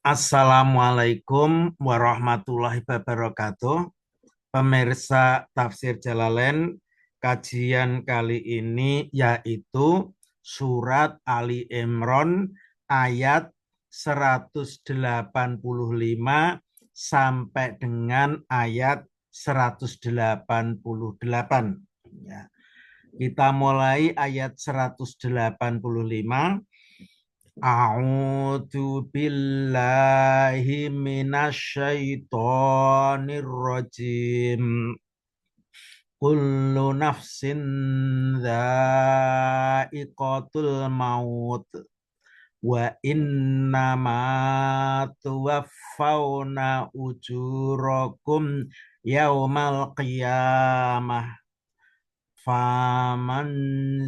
Assalamualaikum warahmatullahi wabarakatuh. Pemirsa Tafsir Jalalain, kajian kali ini yaitu surat Ali Imran ayat 185 sampai dengan ayat 188. Ya. Kita mulai ayat 185. A'udzu billahi minasyaitonir rajim. Kullu nafsin dha'iqatul maut wa innama tuwaffawna ujurakum yaumal qiyamah. Faman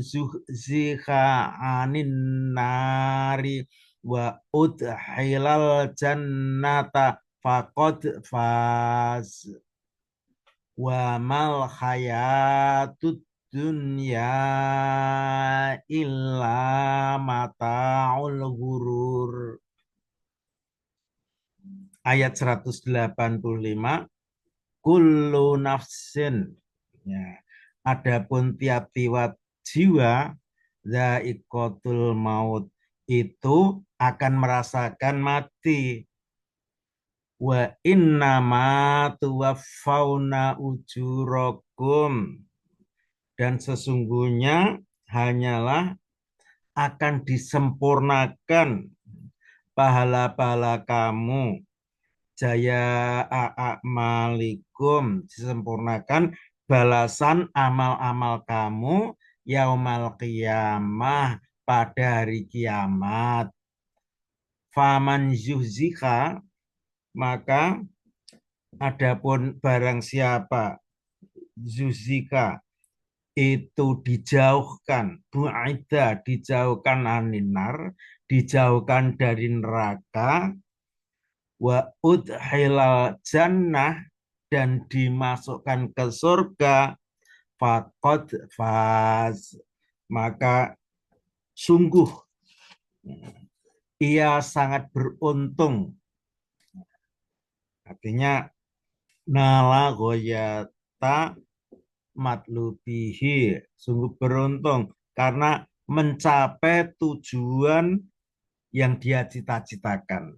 zuhziha anin nari wa udhilal jannata faqad faz wa mal hayatud dunya illa mata'ul ghurur. Ayat 185. Kullu nafsin, ya, adapun tiap-tiap jiwa, dha'iqatul maut, itu akan merasakan mati. Wa innama tuwaffawna ujurakum, dan sesungguhnya hanyalah akan disempurnakan pahala-pahala kamu, jaya a'malikum, disempurnakan balasan amal-amal kamu yaumal qiyamah, pada hari kiamat. Faman zuhzika, maka adapun barang siapa zuzika itu dijauhkan, bu'ida dijauhkan aninar, dijauhkan dari neraka, wa udhilal jannah, dan dimasukkan ke surga, faqad faz, maka sungguh ia sangat beruntung. Artinya nala goyata matlubihi, sungguh beruntung karena mencapai tujuan yang dia cita-citakan.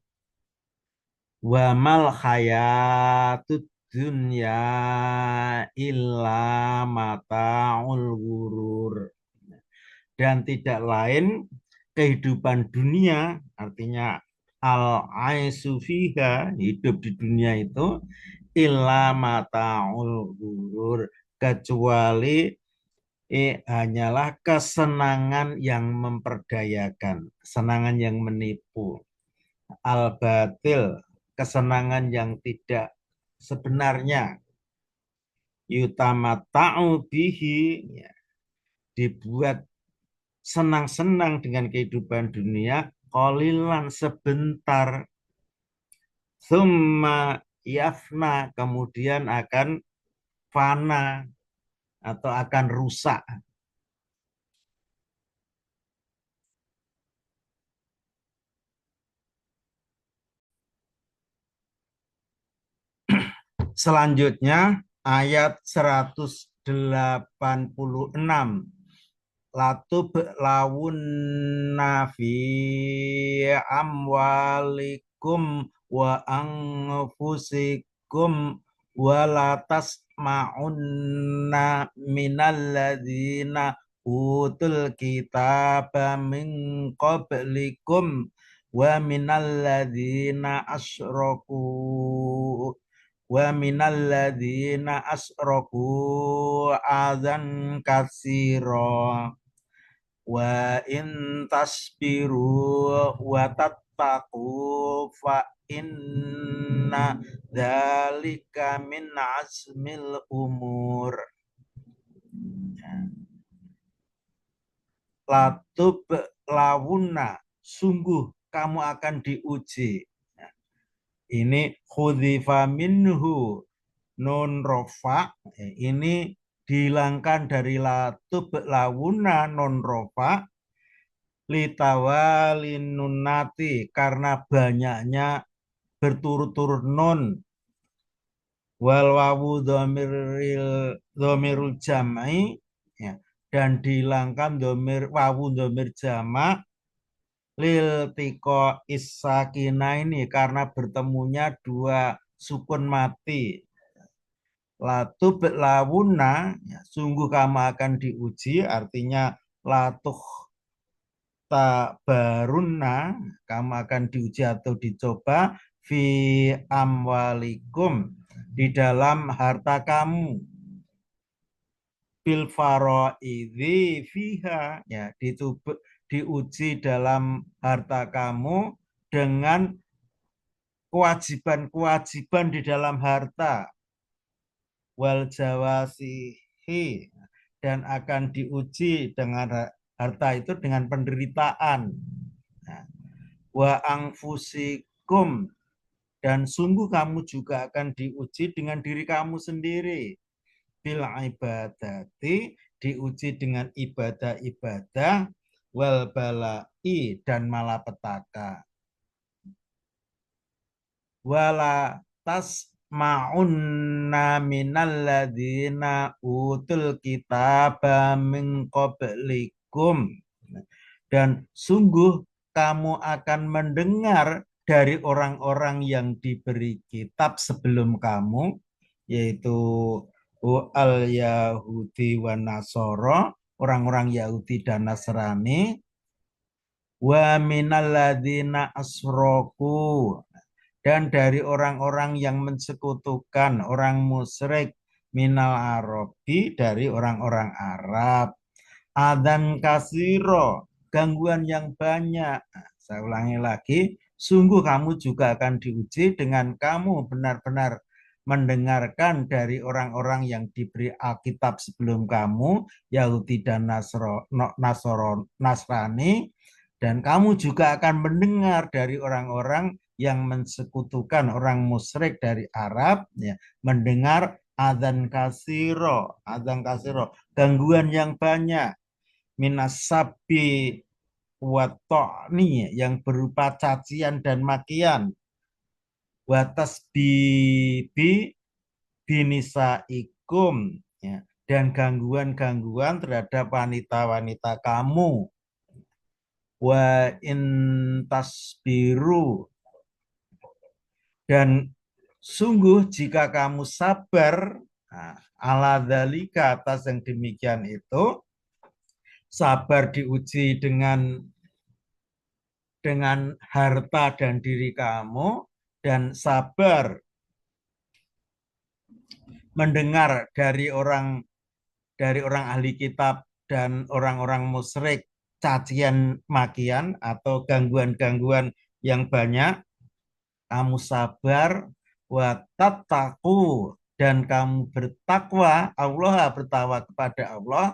Wa mal hayatud dunya illa mata'ul ghurur, dan tidak lain kehidupan dunia, artinya al-aisu fiha, hidup di dunia itu, illa mata'ul ghurur, kecuali hanyalah kesenangan yang memperdayakan, kesenangan yang menipu, al-batil, kesenangan yang tidak sebenarnya, yutamatta'u bihi, ya, dibuat senang-senang dengan kehidupan dunia, qalilan, sebentar, summa yafna, kemudian akan fana atau akan rusak. Selanjutnya ayat 186. Latub lawun nafi amwalikum wa anfusikum wa latas ma'unna minalladzina utul kitaba min qablikum wa minalladzina asyraku adzan katsira wa in tasbiru wa tattaqu fa inna dzalika min azmil umur. Latub lawuna, sungguh kamu akan diuji. Ini khudzifa minhu nun rofa, ini dihilangkan dari latub lawuna non rofa, litawalin nunati, karena banyaknya berturut-turut nun wal wawu dhamirul jam'i ya, dan dihilangkan wawu dhamir jamak lil tiko isakina ini karena bertemunya dua sukun mati. Latu lawuna ya, sungguh kamu akan diuji, artinya latuh tabarunna, kamu akan diuji atau dicoba fi amwalikum, di dalam harta kamu, bil faraidhi fiha ya, diuji dalam harta kamu dengan kewajiban-kewajiban di dalam harta, wal jawasihi, dan akan diuji dengan harta itu dengan penderitaan. Nah, wa angfusikum, dan sungguh kamu juga akan diuji dengan diri kamu sendiri, bil ibadati, diuji dengan ibadah-ibadah, wal balai, dan malapetaka. Wala tasma'unna minal ladzina utul kitaba min qablikum, dan sungguh kamu akan mendengar dari orang-orang yang diberi kitab sebelum kamu, yaitu al Yahudi wa Nasoro, orang-orang Yahudi dan Nasrani, wa minal ladzina asroku, dan dari orang-orang yang mensekutukan, orang musyrik, minal Arabi, dari orang-orang Arab, adan kasiro, gangguan yang banyak. Saya ulangi lagi, sungguh kamu juga akan diuji dengan kamu benar-benar mendengarkan dari orang-orang yang diberi Alkitab sebelum kamu, Yahudi dan Nasrani, dan kamu juga akan mendengar dari orang-orang yang mensekutukan, orang musyrik dari Arab, ya, mendengar adzan kasiro, gangguan yang banyak, minasabi watokni, yang berupa cacian dan makian, watas bibi binisaikum ya, dan gangguan-gangguan terhadap wanita-wanita kamu, wa intasbiru, dan sungguh jika kamu sabar, nah, ala dzalika, atas yang demikian itu, sabar diuji dengan harta dan diri kamu, dan sabar mendengar dari orang ahli kitab dan orang-orang musyrik cacian makian atau gangguan-gangguan yang banyak, kamu sabar, wa tattaqu, dan kamu bertakwa, Allah bertakwa kepada Allah,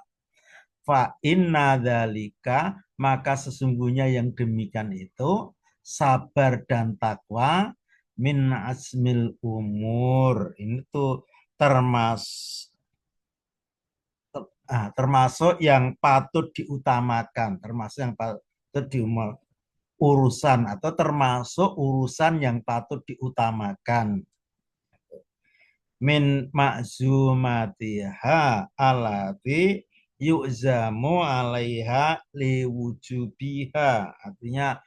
fa inna dzalika, maka sesungguhnya yang demikian itu, sabar dan takwa, min asmil umur, ini tuh termasuk yang patut diutamakan, termasuk yang patut urusan, atau termasuk urusan yang patut diutamakan, min ma'zumatiha alati yu'zamu alaiha liwujubiha, artinya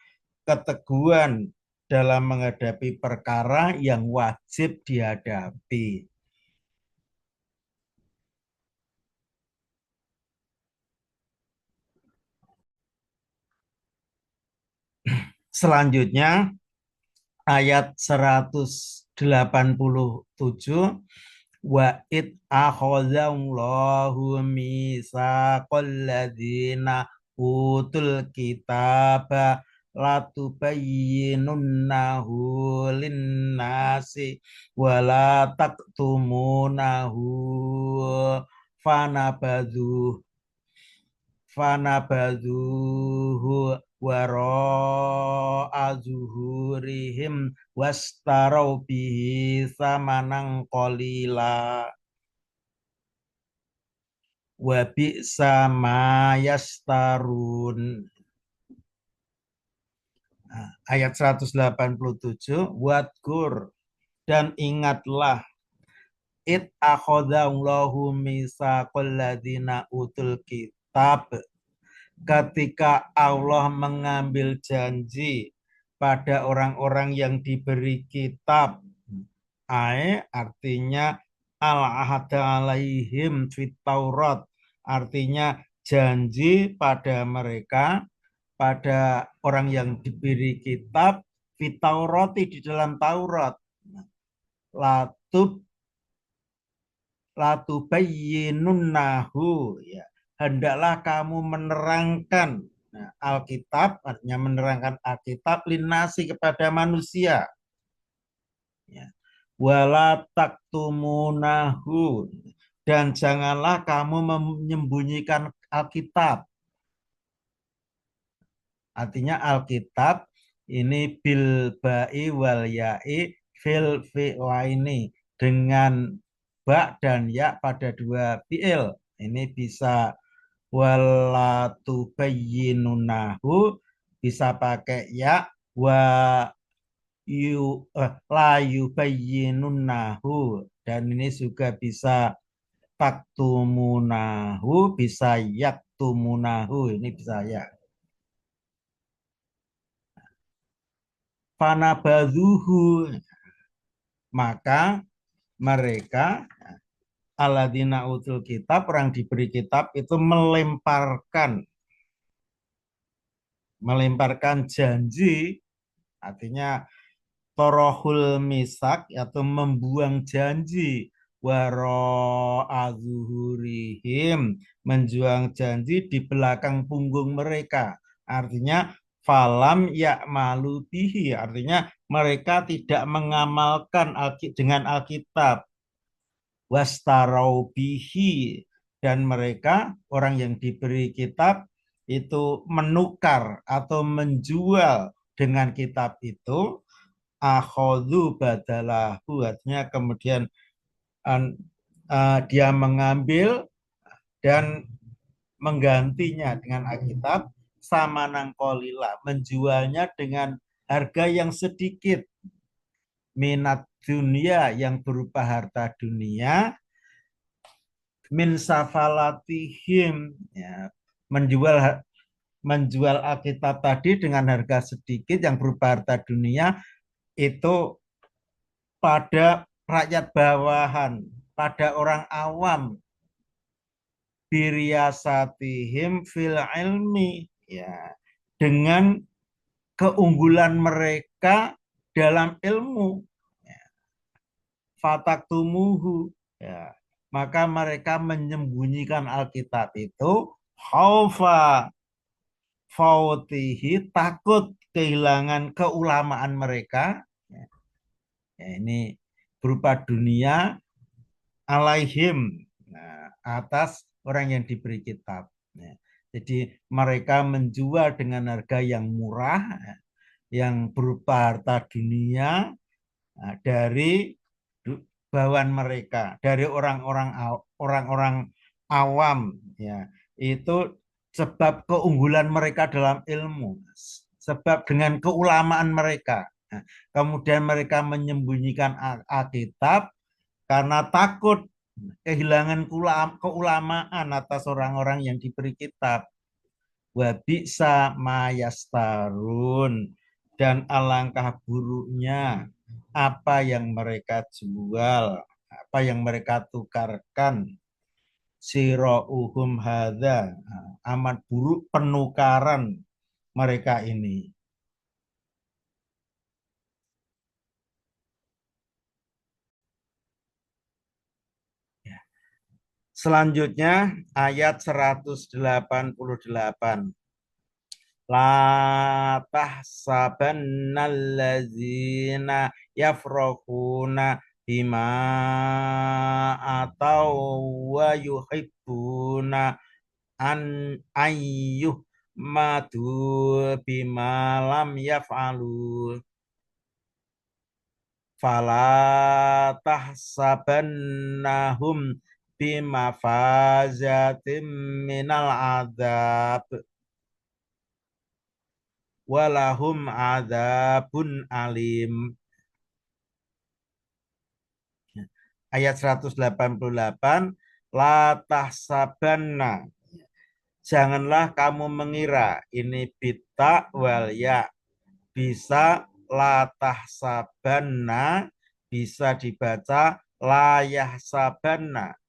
keteguhan dalam menghadapi perkara yang wajib dihadapi. Selanjutnya ayat 187, wa id akhadallahu mitsaqal ladzina utul kitaba latubayyinunnahu linnasi wala taktumunahu fanabadhu fanabadhuhu wara'a zuhurihim wastarau bihi samanan qalila wa bi'sa ma yastarun. Ayat 187, wadkur, dan ingatlah, id akhadallahu mitsaqal ladzina utul kitab, ketika Allah mengambil janji pada orang-orang yang diberi kitab. Artinya al-ahada alaihim fit Taurat, artinya janji pada mereka, pada orang yang diberi kitab, fit Taurati, di dalam Taurat, latub latubayyinunnahu, ya, hendaklah kamu menerangkan. Nah, Alkitab artinya menerangkan Alkitab linasi, kepada manusia, ya. Wala taktumunahu, dan janganlah kamu menyembunyikan Alkitab. Artinya Alkitab ini bil ba'i wal ya'i fil fi'laini, dengan ba dan ya pada dua fi'il. Ini bisa walatubayyinunahu, bisa pakai ya, wa la yubayyinunnahu, dan ini juga bisa taktumunahu, bisa yaktumunahu, ini bisa ya. Fanabadhuhu, maka mereka alladzina utul kitab, orang diberi kitab itu melemparkan janji, artinya torohul misak, atau membuang janji, waro azuhurihim, menjuang janji di belakang punggung mereka, artinya falam ya'malu bihi, artinya mereka tidak mengamalkan dengan Alkitab, wastarau bihi, dan mereka orang yang diberi kitab itu menukar atau menjual dengan kitab itu, akhodu badalahu, artinya kemudian dia mengambil dan menggantinya dengan Alkitab, sama nangkolila, menjualnya dengan harga yang sedikit, minat dunia, yang berupa harta dunia, min safalatihim, ya, menjual Alkitab tadi dengan harga sedikit yang berupa harta dunia itu pada rakyat bawahan, pada orang awam, biriasatihim fil ilmi, ya, dengan keunggulan mereka dalam ilmu, ya, fataktumuhu, ya, maka mereka menyembunyikan Alkitab itu, khaufa fautihi, takut kehilangan keulamaan mereka, ya, ini berupa dunia, alaihim, nah, atas orang yang diberi kitab. Nah, jadi mereka menjual dengan harga yang murah, yang berupa harta dunia, nah, dari bawaan mereka, dari orang-orang awam, ya, itu sebab keunggulan mereka dalam ilmu, sebab dengan keulamaan mereka. Nah, kemudian mereka menyembunyikan Alkitab karena takut kehilangan keulamaan atas orang-orang yang diberi kitab. Wabisa mayastarun, dan alangkah buruknya apa yang mereka jual, apa yang mereka tukarkan, siro'uhum hadza, amat buruk penukaran mereka ini. Selanjutnya ayat 188. La tahsabannallazina yafrahuna bima atau wa yuhibbuna an ayyuh madu bima lam yaf'alu, fala tahsabannahum bimafazatim minal adab, walahum adzabun alim. Ayat 188, la tahsabanna, janganlah kamu mengira, ini bita wal ya, bisa la tahsabanna, bisa dibaca la yahsabanna.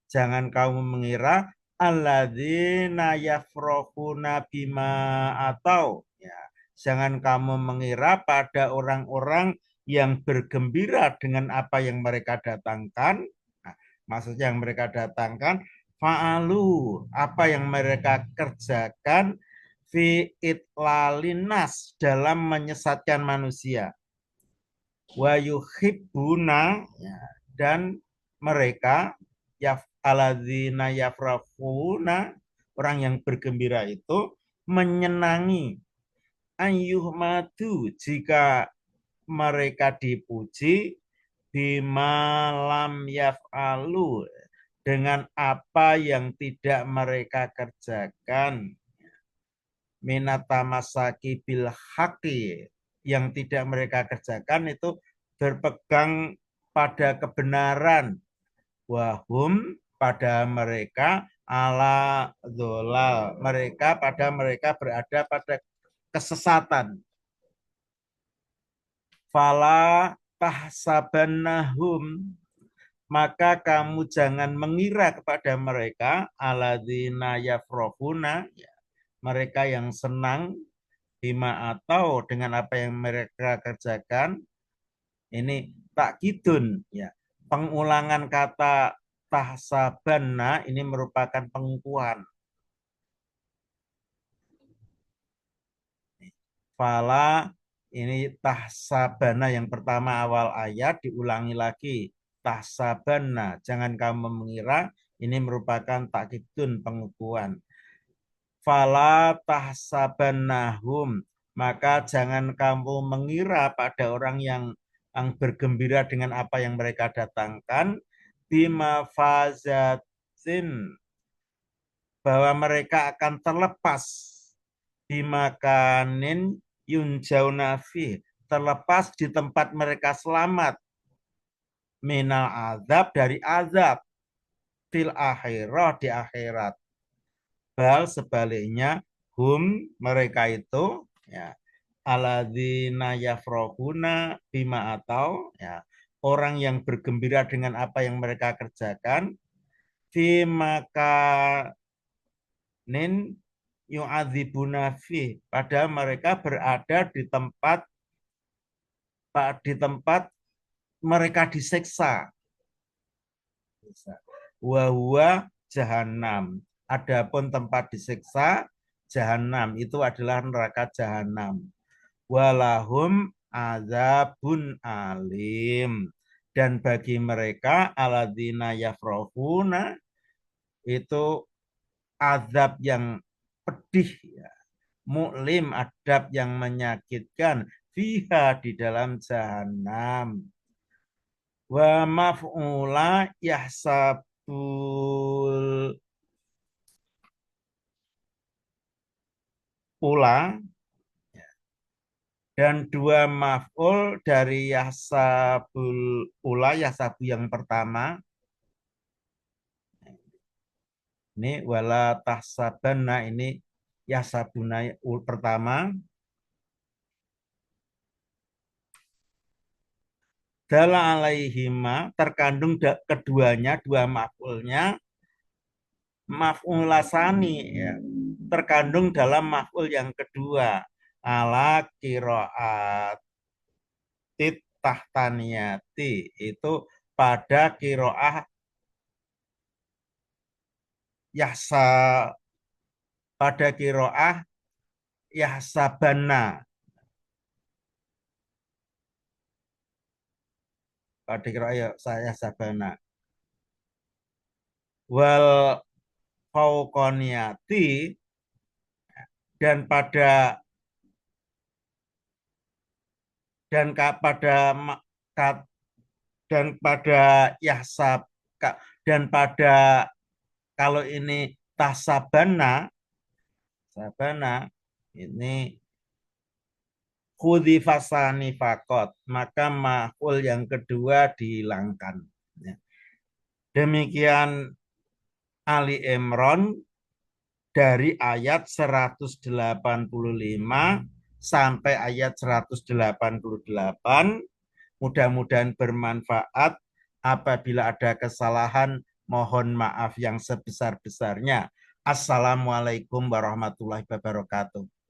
Jangan kamu mengira alladzina yafrohuna bima atau ya. Jangan kamu mengira pada orang-orang yang bergembira dengan apa yang mereka datangkan. Nah, maksudnya yang mereka datangkan fa'alu, apa yang mereka kerjakan fi itlalinas, dalam menyesatkan manusia. Wa yuhibbuna, ya, dan mereka aladzina yafrahuna, orang yang bergembira itu menyenangi ayyuhmadu, jika mereka dipuji bima lam yaf'alu, dengan apa yang tidak mereka kerjakan, minatamasaki bil haqi, yang tidak mereka kerjakan itu berpegang pada kebenaran, wahum, pada mereka ala dolal, mereka pada mereka berada pada kesesatan. Fala tahsabannahum, maka kamu jangan mengira kepada mereka alladzina yafrohuna, mereka yang senang bima atau dengan apa yang mereka kerjakan. Ini takkidun, ya, pengulangan kata tahsabanna ini merupakan pengukuhan. Fala, ini tahsabana yang pertama awal ayat diulangi lagi. Tahsabana, jangan kamu mengira, ini merupakan takkidun, pengukuhan. Fala tahsabannahum, maka jangan kamu mengira pada orang yang bergembira dengan apa yang mereka datangkan, bima fazatin, bahwa mereka akan terlepas, bimakanin yunjaunafi, terlepas di tempat mereka selamat, minal azab, dari azab, fil akhirah, di akhirat. Bal, sebaliknya, mereka itu, ya, alladzina yafrohuna bima atau, ya, orang yang bergembira dengan apa yang mereka kerjakan, fi makanin yu'adzibuna fi, pada mereka berada di tempat mereka disiksa. Wa huwa jahanam, adapun tempat disiksa jahanam, itu adalah neraka jahanam. Walahum azabun alim, dan bagi mereka alladzina yafrohuna itu azab yang pedih, ya, mu'lim, adab yang menyakitkan, fiha, di dalam jahanam. Wa maf'ula yahsabul ula, dan dua maf'ul dari yahsabul ula, yahsabu yang pertama. Ini wala tahsabanna, ini yahsabuna pertama. Dala alaihima, terkandung keduanya, dua maf'ulnya, maf'ulasani, ya, terkandung dalam maf'ul yang kedua, ala kiroat tahtaniyati, itu pada kiroah yahsa, pada kiroah yahsabana, pada kiroah saya sabana. Wal fauqoniyati, dan pada dan pada dan pada yahsab, dan pada, kalau ini tahsabana, sabana, ini khudifasani fakot, maka maf'ul yang kedua dihilangkan. Ya. Demikian Ali Imran dari ayat 185 sampai ayat 188. Mudah-mudahan bermanfaat. Apabila ada kesalahan, mohon maaf yang sebesar-besarnya. Assalamualaikum warahmatullahi wabarakatuh.